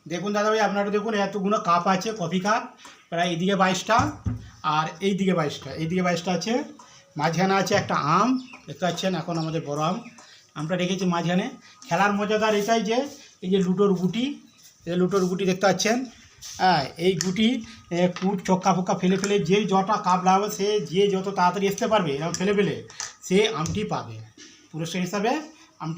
দেখুন দাদাভাই, আপনারা দেখুন এতগুলো কাপ আছে, কফি কাপ প্রায় এইদিকে 22টা আর এইদিকে 22টা, এইদিকে 22টা আছে। মাঝখানে আছে একটা আম, দেখতে পাচ্ছেন এখন আমাদের বড় আমটা রেখেছি মাঝখানে। খেলার মজাদার এটাই যে এই যে লুটোর গুটি, এই লুটোর গুটি দেখতে পাচ্ছেন। হ্যাঁ, এই গুটি কুট চক্কা ফোক্কা ফেলে ফেলে যে যটা কাপ লাগাবে, সে যে যত তাড়াতাড়ি আসতে পারবে এরকম ফেলে ফেলে সে আমটি পাবে, পুরস্কার হিসাবে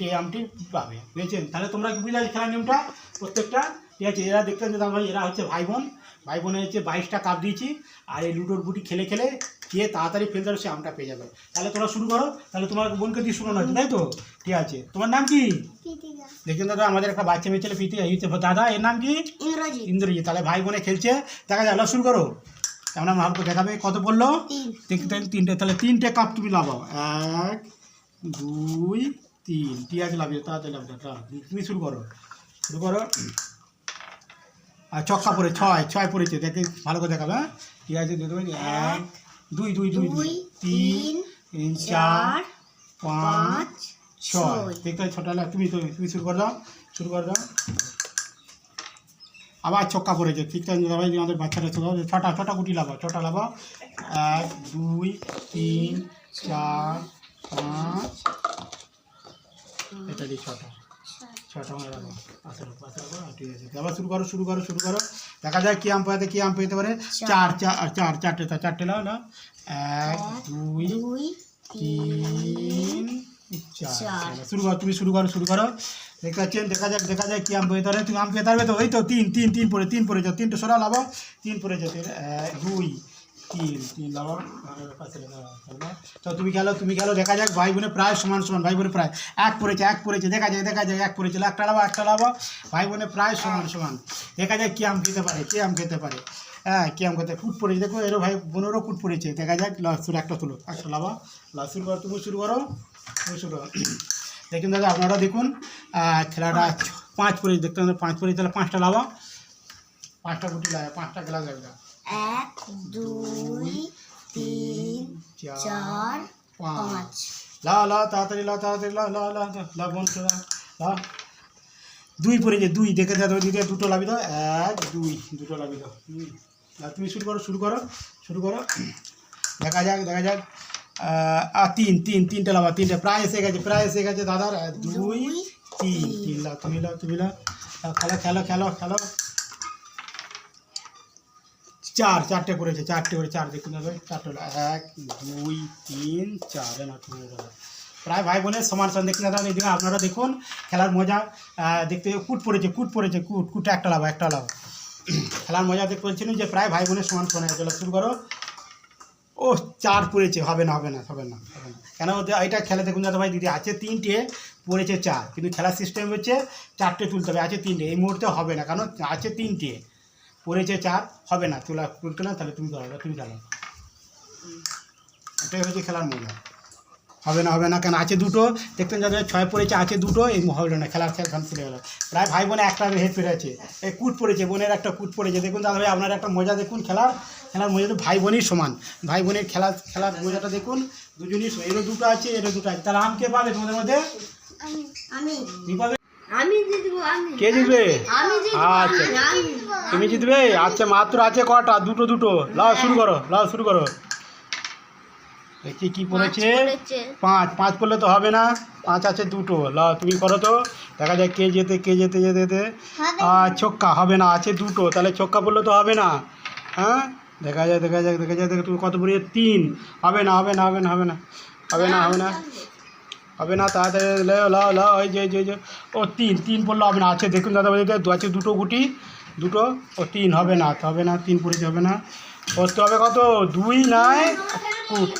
এই আমটি পাবে, বুঝেছেন? তাহলে তোমরা কি বুঝলে খেলার নিয়মটা প্রত্যেকটা? ঠিক আছে, এরা দেখতে পাচ্ছেন ভাই, এরা হচ্ছে ভাই বোনের হচ্ছে 22টা কাপ দিয়েছি। আর এই লুডোর গুটি খেলে খেলে কে তাড়াতাড়ি ফেলতে পারবে সে আমটা পেয়ে যাবে। তাহলে তোমরা শুরু করো, তাহলে তোমার বোনকে দিয়ে শুরু হচ্ছে, তাই তো? ঠিক আছে, তোমার নাম কি? দেখুন দাদা, আমাদের একটা বাচ্চা মেয়ে ছেলে প্রীতি, দাদা এর নাম কি? ইন্দ্রজিৎ। তাহলে ভাই বোনে খেলছে, দেখা যায়, শুরু করো। আমরা ভাবকে দেখাবে কত বললো? 3টে। তাহলে 3টে কাপ তুমি লাগাও, 1 2 3। ঠিক আছে, লাভিয়ে তাড়াতাড়ি লাভ, তুমি শুরু করো। আর ছক্কা পড়ে 6 পড়েছে, দেখে ভালো করে দেখাবে। হ্যাঁ, ঠিক আছে, 1 2 2 2 3 4 5 6। দেখতে ছটা, তুমি শুরু করে দাও। আবার ছক্কা পড়েছে, ঠিক আছে ভাই, আমাদের বাচ্চাটা ছটা গুটি লাগাও, 1 2 3 4 5। এটা দিয়ে 6টা লাগাও, পাশে রাখো। ঠিক আছে, আবার শুরু করো। দেখা যায় কি আম পেতে পারে। 4টে লাও। 1 2 3 4। তুমি শুরু করো। দেখা যায় কি আম পেতে পারে। তুমি আম পেতে পারবে তো? ওই তো 3 পড়েছে, 3টে সরা লাগাও। 3 পড়েছে, 2 3 লাগাও, পাশে লাগাও। তো তুমি খেলো। দেখা যাক ভাই বোনে প্রায় সমান, ভাই বোনে প্রায় 1 পড়েছে। দেখা যায় 1 পড়েছিল, একটা লাগাও। ভাই বোনে প্রায় সমান। দেখা যায় কি আম খেতে পারে। হ্যাঁ, কি আম খেতে কুট পড়েছে, দেখো এরও ভাই বোনেরও কুট পড়েছে। দেখা যাক, একটা তুলো, একটা লাগাও। শুরু করো, তুমি শুরু করো। দেখুন দাদা, আপনারা দেখুন খেলাটা 5 পড়েছে, দেখতে 5 পড়েছে, তাহলে 5টা লাগাও। 5টা গুটি লাগবে, 5টা গ্লাস লাগবে। 1 2 3 4 5। লাও তাড়াতাড়ি লাও বন্ধ লাও। 2 পড়েছে, 2 দেখে দাও, দিদি 2টো লাভি দাও। 1 2 2টো লাভি দাও। তুমি শুরু করো। দেখা যাক। আর 3টে লাভা, 3টে প্রায় এসে গেছে দাদার। 2 3 লাও, তুমি লাও। খেলো। 4টে পড়েছে, 4 দেখুন দাদা, 4টে 1 2 3 4। না, প্রায় ভাই বোনের সমান দেখুন দাদা। এইদিকে আপনারা দেখুন খেলার মজা দেখতে। কুট পড়েছে, কুটে একটা লাভ। খেলার মজা দেখতে বলছেন যে প্রায় ভাই বোনের সমান হয়ে গেল। শুরু করো। ও 4 পড়েছে, হবে না। কেন এটা খেলা দেখুন দাদা ভাই, দিদি আছে 3টে, পড়েছে 4, কিন্তু খেলার সিস্টেম হচ্ছে 4টে তুলতে হবে, আছে 3টে। এই মুহূর্তে হবে না, কারণ আছে 3টে, পড়েছে 4, হবে না, তুলতে না। তাহলে তুমি খেলো। এটাই হচ্ছে খেলার মজা। হবে না কেন আছে 2টো, দেখতেন যাদের 6 পড়েছে, আছে 2টো, এই হবে না, খেলার পড়ে গেল। প্রায় ভাই বোনে একটা হেড পেরেছে, এই কুট পড়েছে, বোনের একটা কুট পড়েছে। দেখুন দাদা ভাই, আপনার একটা মজা দেখুন, খেলার মজা তো ভাই বোনই সমান। ভাই বোনের খেলার মজাটা দেখুন, দুজনই। এরও 2টো আছে, তাহলে আম কে পাবে তোমাদের মধ্যে? কে জিতবে? আচ্ছা, তুমি জিতবে। আচ্ছা, মাত্র আছে কটা? 2টো। লাও শুরু করো। দেখি কি পড়েছে। 5 পড়লে তো হবে না, 5 আছে 2টো। লাও, তুমি করো তো, দেখা যায় কে যেতে। ছক্কা হবে না, আছে 2টো, তাহলে ছক্কা পড়লে তো হবে না। হ্যাঁ, দেখা যায় তুমি কত পড়েছে? 3। হবে না, তাড়াতাড়ি লাও। ওই যে ও 3 পড়লে হবে না, আছে দেখুন দাদা ভাই, আছে 2টো গুটি, 2টো। ও 3 হবে না, 3 পড়েছে, হবে না। বসতে হবে কত? 2 নাই,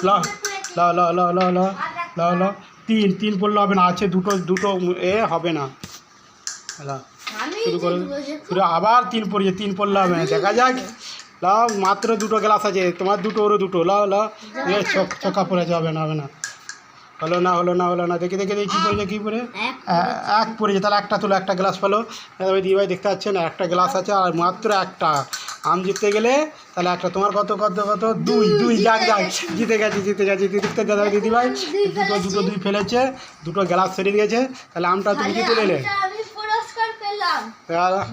লাও 3 পড়লে হবে না, আছে 2টো এ, হবে না। শুরু আবার 3 পড়েছে, 3 পড়লে হবে না। দেখা যাক, লাও, মাত্র 2টো গ্লাস আছে, তোমার 2টো, ওরও 2টো। লাও ছক্কা পড়েছে, হবে না। হলো না। দেখি কি পড়ে 1 পড়েছে, তাহলে একটা তুলো, একটা গ্লাস পেলো। দিদি ভাই দেখতে পাচ্ছেন, একটা গ্লাস আছে, আর মাত্র একটা। আম জিততে গেলে তাহলে একটা, তোমার কত 2 যাক জিতে গেছে। দেখতে দাদা দিদি ভাই, 2 ফেলেছে, 2টো গ্লাস ছেড়ে দিয়েছে। তাহলে আমটা তুমি কি তুলে নিলে?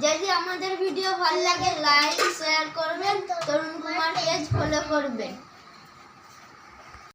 যদি আমাদের ভিডিও ভালো লাগে লাইক শেয়ার করবেন, তরুণ কুমার পেজ ফলো করবেন।